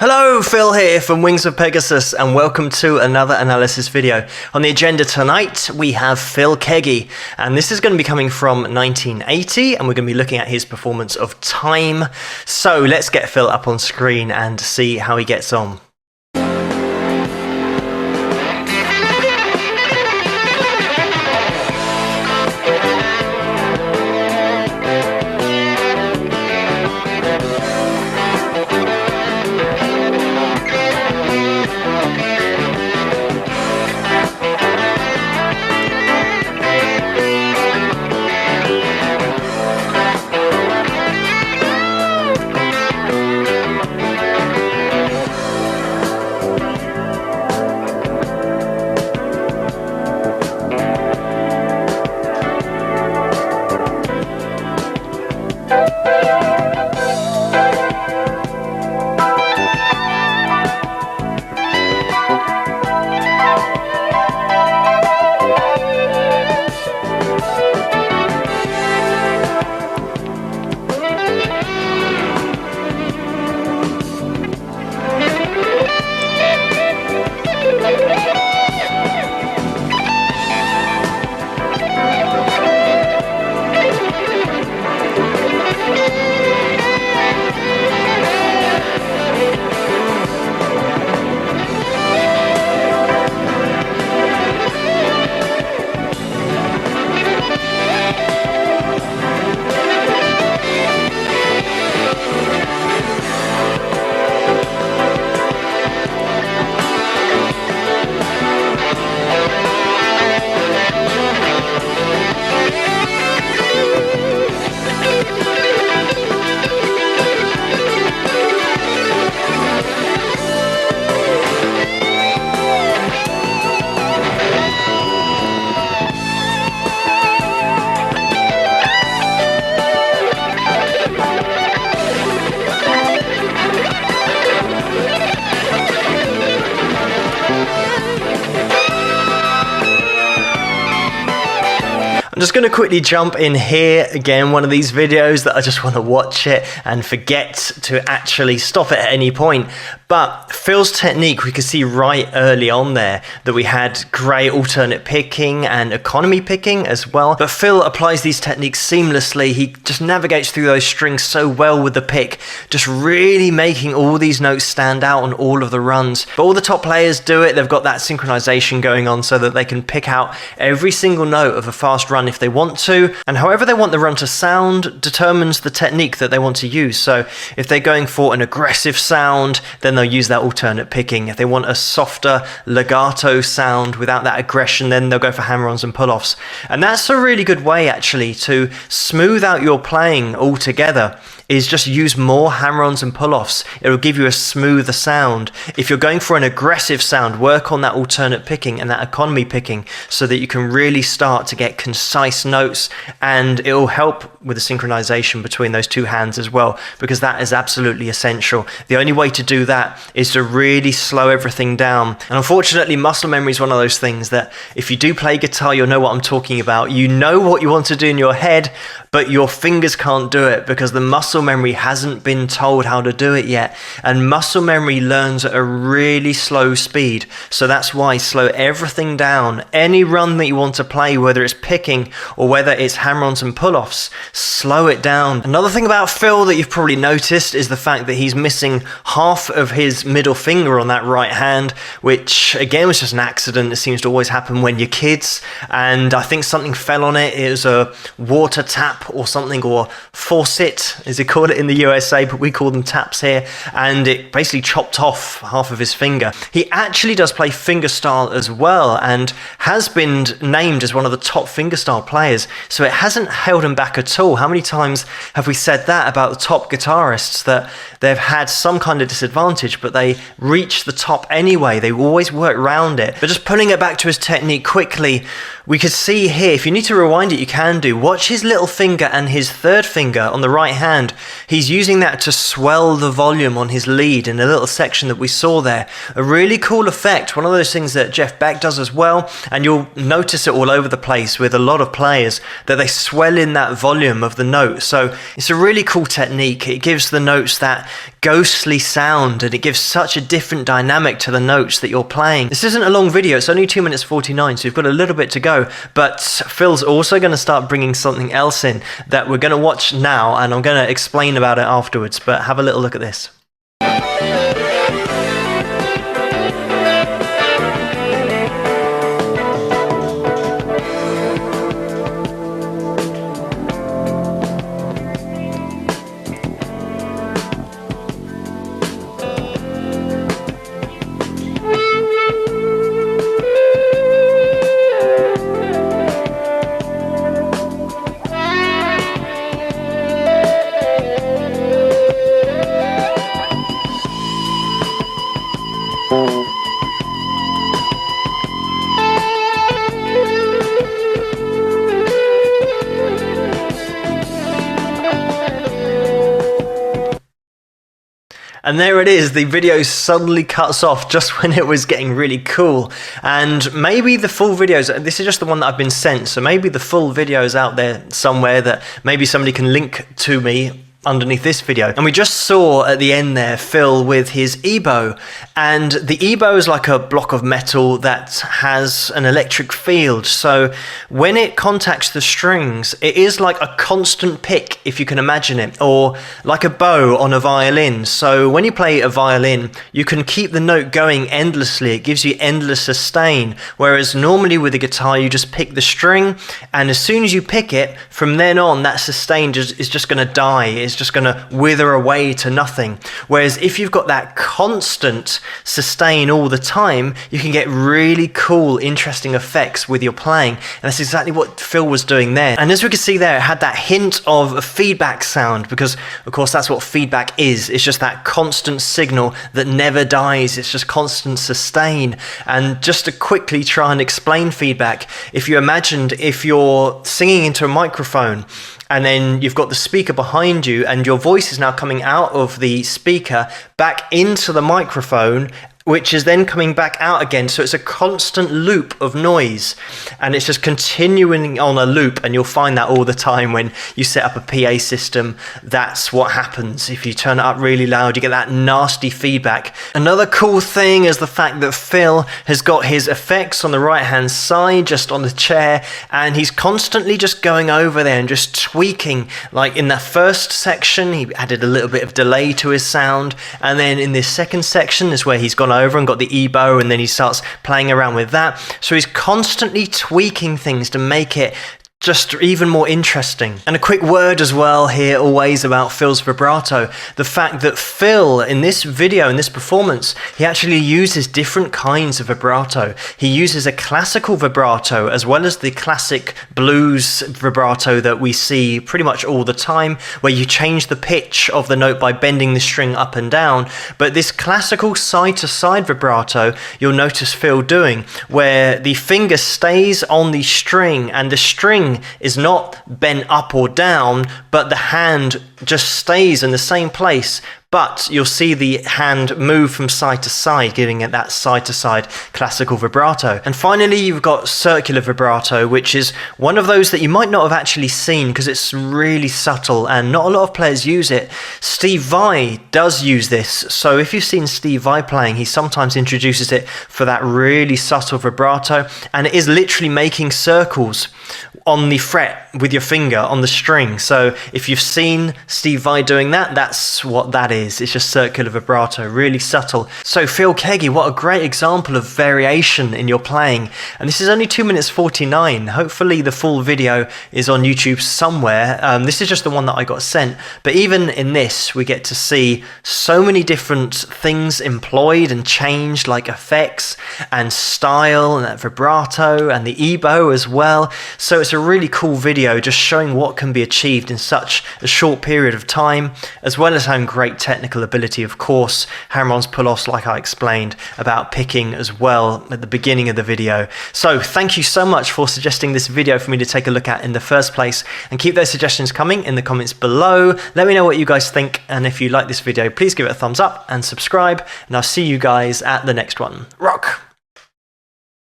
Hello, Phil here from Wings of Pegasus, and welcome to another analysis video. On the agenda tonight, we have Phil Keaggy, and this is going to be coming from 1980, and we're going to be looking at his performance of Time. So let's get Phil up on screen and see how he gets on. I'm just going to quickly jump in here, again, one of these videos that I just want to watch it and forget to actually stop it at any point. But Phil's technique, we could see right early on there that we had great alternate picking and economy picking as well. But Phil applies these techniques seamlessly. He just navigates through those strings so well with the pick, just really making all these notes stand out on all of the runs. But all the top players do it. They've got that synchronization going on so that they can pick out every single note of a fast run if they want to, and however they want the run to sound determines the technique that they want to use. So if they're going for an aggressive sound, then they'll use that alternate picking. If they want a softer legato sound without that aggression, then they'll go for hammer-ons and pull-offs. And that's a really good way actually to smooth out your playing altogether, is just use more hammer-ons and pull-offs. It will give you a smoother sound. If you're going for an aggressive sound, work on that alternate picking and that economy picking so that you can really start to get concise notes, and it will help with the synchronization between those two hands as well, because that is absolutely essential. The only way to do that is to really slow everything down. And unfortunately, muscle memory is one of those things that if you do play guitar, you'll know what I'm talking about. You know what you want to do in your head, but your fingers can't do it because the muscle memory hasn't been told how to do it yet. And muscle memory learns at a really slow speed. So that's why slow everything down. Any run that you want to play, whether it's picking or whether it's hammer-ons and pull-offs, slow it down. Another thing about Phil that you've probably noticed is the fact that he's missing half of his middle finger on that right hand, which again was just an accident. It seems to always happen when you're kids. And I think something fell on it. It was a water tap or something, or faucet as they call it in the USA, but we call them taps here, and it basically chopped off half of his finger. He actually does play fingerstyle as well and has been named as one of the top fingerstyle players, so it hasn't held him back at all. How many times have we said that about the top guitarists, that they've had some kind of disadvantage but they reach the top anyway? They always work around it. But just pulling it back to his technique quickly, we could see here, if you need to rewind it you can do, watch his little finger and his third finger on the right hand he's using that to swell the volume on his lead in a little section that we saw there. A really cool effect, one of those things that Jeff Beck does as well, and you'll notice it all over the place with a lot of players, that they swell in that volume of the note. So it's a really cool technique. It gives the notes that ghostly sound, and it gives such a different dynamic to the notes that you're playing. This isn't a long video, it's only 2 minutes 49, so you've got a little bit to go, but Phil's also going to start bringing something else in that we're going to watch now, and I'm going to explain about it afterwards, but have a little look at this. And there it is, the video suddenly cuts off just when it was getting really cool. And maybe the full videos, this is just the one that I've been sent, so maybe the full video is out there somewhere that maybe somebody can link to me underneath this video. And we just saw at the end there Phil with his EBow, and the EBow is like a block of metal that has an electric field, so when it contacts the strings it is like a constant pick, if you can imagine it, or like a bow on a violin. So when you play a violin you can keep the note going endlessly, it gives you endless sustain, whereas normally with a guitar you just pick the string, and as soon as you pick it, from then on that sustain is just going to die, it's just going to wither away to nothing. Whereas if you've got that constant sustain all the time, you can get really cool, interesting effects with your playing. And that's exactly what Phil was doing there. And as we can see there, it had that hint of a feedback sound, because of course that's what feedback is. It's just that constant signal that never dies. It's just constant sustain. And just to quickly try and explain feedback, if you imagined if you're singing into a microphone and then you've got the speaker behind you and your voice is now coming out of the speaker back into the microphone, which is then coming back out again. So it's a constant loop of noise, and it's just continuing on a loop, and you'll find that all the time when you set up a PA system. That's what happens. If you turn it up really loud, you get that nasty feedback. Another cool thing is the fact that Phil has got his effects on the right hand side, just on the chair, and he's constantly just going over there and just tweaking. Like in that first section, he added a little bit of delay to his sound, and then in this second section is where he's gone over and got the EBow, and then he starts playing around with that. So he's constantly tweaking things to make it just even more interesting. And a quick word as well here always about Phil's vibrato. The fact that Phil in this video, in this performance, he actually uses different kinds of vibrato. He uses a classical vibrato as well as the classic blues vibrato that we see pretty much all the time, where you change the pitch of the note by bending the string up and down. But this classical side-to-side vibrato, you'll notice Phil doing, where the finger stays on the string and the string is not bent up or down, but the hand just stays in the same place. But you'll see the hand move from side to side, giving it that side-to-side classical vibrato. And finally, you've got circular vibrato, which is one of those that you might not have actually seen because it's really subtle and not a lot of players use it. Steve Vai does use this. So if you've seen Steve Vai playing, he sometimes introduces it for that really subtle vibrato, and it is literally making circles on the fret with your finger on the string. So if you've seen Steve Vai doing that, that's what that is. It's just circular vibrato, really subtle. So Phil Keaggy, what a great example of variation in your playing. And this is only 2 minutes 49. Hopefully the full video is on YouTube somewhere. This is just the one that I got sent. But even in this, we get to see so many different things employed and changed, like effects and style and that vibrato and the EBow as well. So it's a a really cool video just showing what can be achieved in such a short period of time, as well as having great technical ability, of course, hammer-ons, pull-offs like I explained about picking as well at the beginning of the video. So thank you so much for suggesting this video for me to take a look at in the first place, and keep those suggestions coming in the comments below. Let me know what you guys think, and if you like this video, please give it a thumbs up and subscribe, and I'll see you guys at the next one. Rock!